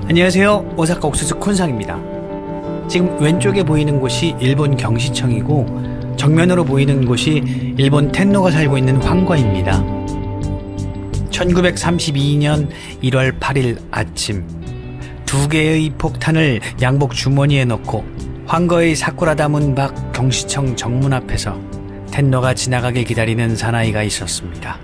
안녕하세요. 오사카 옥수수 콘상입니다. 지금 왼쪽에 보이는 곳이 일본 경시청이고 정면으로 보이는 곳이 일본 텐노가 살고 있는 황과입니다. 1932년 1월 8일 아침, 두 개의 폭탄을 양복 주머니에 넣고 황과의 사쿠라다 문 밖 경시청 정문 앞에서 텐노가 지나가길 기다리는 사나이가 있었습니다.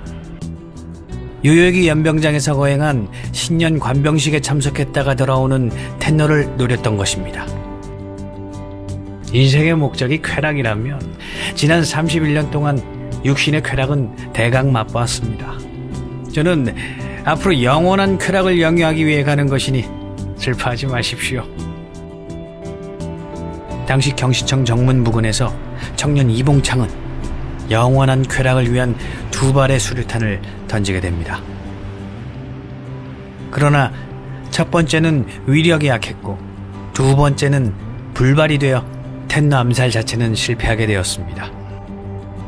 요요기 연병장에서 거행한 신년 관병식에 참석했다가 돌아오는 텐노를 노렸던 것입니다. 인생의 목적이 쾌락이라면 지난 31년 동안 육신의 쾌락은 대강 맛보았습니다. 저는 앞으로 영원한 쾌락을 영위하기 위해 가는 것이니 슬퍼하지 마십시오. 당시 경시청 정문 부근에서 청년 이봉창은 영원한 쾌락을 위한 두 발의 수류탄을 던지게 됩니다. 그러나 첫 번째는 위력이 약했고 두 번째는 불발이 되어 텐노 암살 자체는 실패하게 되었습니다.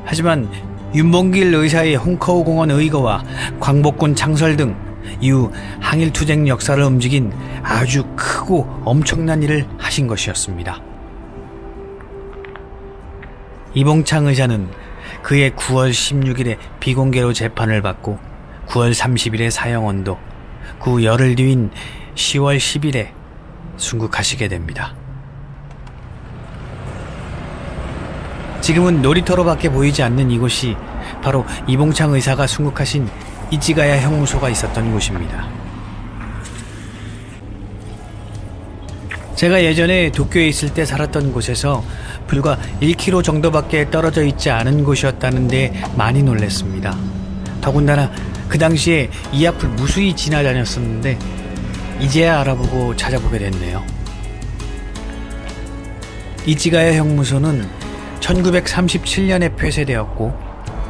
하지만 윤봉길 의사의 홍커우 공원 의거와 광복군 창설 등 이후 항일투쟁 역사를 움직인 아주 크고 엄청난 일을 하신 것이었습니다. 이봉창 의사는 그해 9월 16일에 비공개로 재판을 받고 9월 30일에 사형언도, 그 열흘 뒤인 10월 10일에 순국하시게 됩니다. 지금은 놀이터로밖에 보이지 않는 이곳이 바로 이봉창 의사가 순국하신 이치가야 형무소가 있었던 곳입니다. 제가 예전에 도쿄에 있을 때 살았던 곳에서 불과 1km 정도밖에 떨어져 있지 않은 곳이었다는데 많이 놀랐습니다. 더군다나 그 당시에 이 앞을 무수히 지나다녔었는데 이제야 알아보고 찾아보게 됐네요. 이치가야 형무소는 1937년에 폐쇄되었고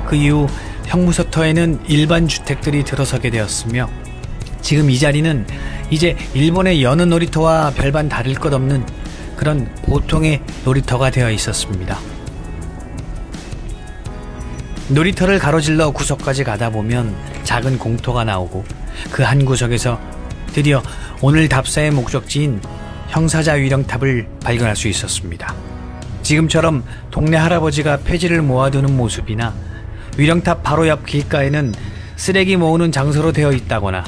그 이후 형무소터에는 일반 주택들이 들어서게 되었으며 지금 이 자리는 이제 일본의 여느 놀이터와 별반 다를 것 없는 그런 보통의 놀이터가 되어 있었습니다. 놀이터를 가로질러 구석까지 가다 보면 작은 공터가 나오고 그 한 구석에서 드디어 오늘 답사의 목적지인 형사자 위령탑을 발견할 수 있었습니다. 지금처럼 동네 할아버지가 폐지를 모아두는 모습이나 위령탑 바로 옆 길가에는 쓰레기 모으는 장소로 되어 있다거나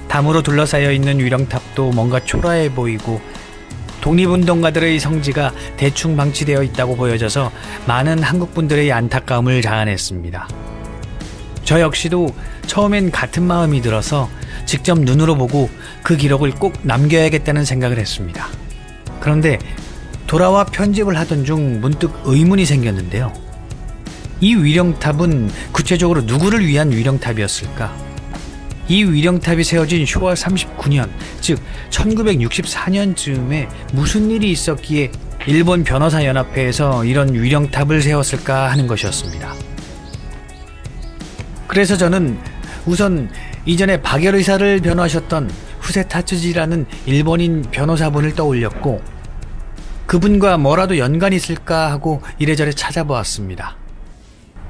담으로 둘러싸여 있는 위령탑도 뭔가 초라해 보이고 독립운동가들의 성지가 대충 방치되어 있다고 보여져서 많은 한국분들의 안타까움을 자아냈습니다. 저 역시도 처음엔 같은 마음이 들어서 직접 눈으로 보고 그 기록을 꼭 남겨야겠다는 생각을 했습니다. 그런데 돌아와 편집을 하던 중 문득 의문이 생겼는데요. 이 위령탑은 구체적으로 누구를 위한 위령탑이었을까? 이 위령탑이 세워진 쇼와 39년, 즉 1964년쯤에 무슨 일이 있었기에 일본 변호사연합회에서 이런 위령탑을 세웠을까 하는 것이었습니다. 그래서 저는 우선 이전에 박열 의사를 변호하셨던 후세 타츠지라는 일본인 변호사분을 떠올렸고 그분과 뭐라도 연관이 있을까 하고 이래저래 찾아보았습니다.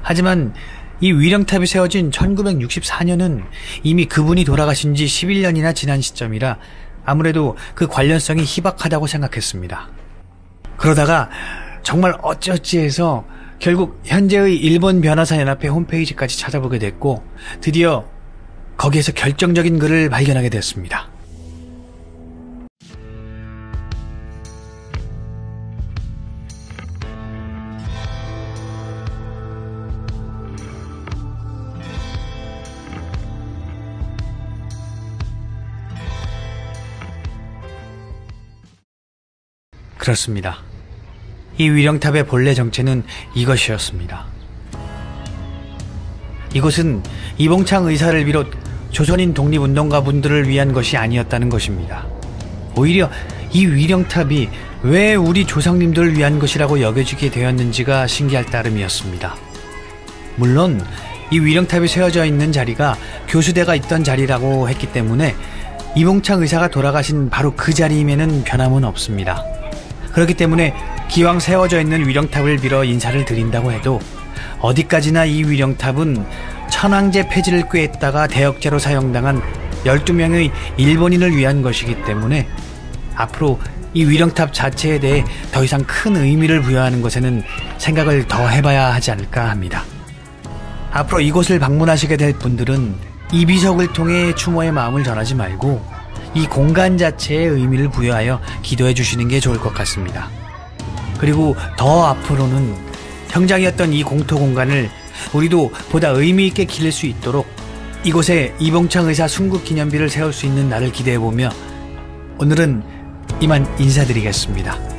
하지만 이 위령탑이 세워진 1964년은 이미 그분이 돌아가신 지 11년이나 지난 시점이라 아무래도 그 관련성이 희박하다고 생각했습니다. 그러다가 정말 어찌어찌 해서 결국 현재의 일본 변호사연합회 홈페이지까지 찾아보게 됐고 드디어 거기에서 결정적인 글을 발견하게 됐습니다. 그렇습니다. 이 위령탑의 본래 정체는 이것이었습니다. 이곳은 이봉창 의사를 비롯 조선인 독립운동가분들을 위한 것이 아니었다는 것입니다. 오히려 이 위령탑이 왜 우리 조상님들을 위한 것이라고 여겨지게 되었는지가 신기할 따름이었습니다. 물론 이 위령탑이 세워져 있는 자리가 교수대가 있던 자리라고 했기 때문에 이봉창 의사가 돌아가신 바로 그 자리임에는 변함은 없습니다. 그렇기 때문에 기왕 세워져 있는 위령탑을 빌어 인사를 드린다고 해도 어디까지나 이 위령탑은 천황제 폐지를 꾀했다가 대역죄로 사형당한 12명의 일본인을 위한 것이기 때문에 앞으로 이 위령탑 자체에 대해 더 이상 큰 의미를 부여하는 것에는 생각을 더 해봐야 하지 않을까 합니다. 앞으로 이곳을 방문하시게 될 분들은 이 비석을 통해 추모의 마음을 전하지 말고 이 공간 자체에 의미를 부여하여 기도해 주시는 게 좋을 것 같습니다. 그리고 더 앞으로는 형장이었던 이 공토 공간을 우리도 보다 의미 있게 기릴 수 있도록 이곳에 이봉창 의사 순국 기념비를 세울 수 있는 날을 기대해보며 오늘은 이만 인사드리겠습니다.